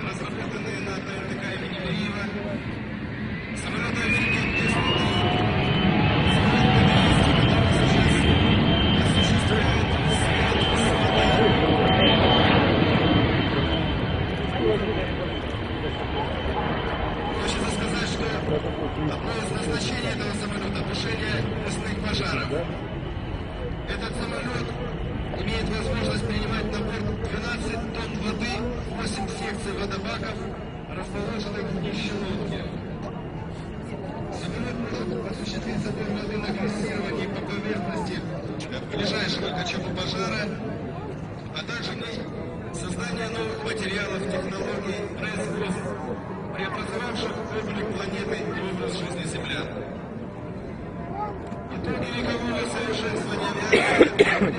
Разработанные на ТНТК имени Лиева, самолеты Америки Т-103, хочется сказать, что одно из назначений этого самолета — тушение лесных пожаров. Этот самолет имеет возможность принимать на борт 12 тонн воды, 8 секций водобаков, расположенных в днище лодки. Самолет может осуществить забор воды на форсировании по поверхности ближайшего к очагу пожара, а также создание новых материалов, технологий, производств, преобразовавших облик планеты и образ жизни землян. Итоги векового совершенствования авиации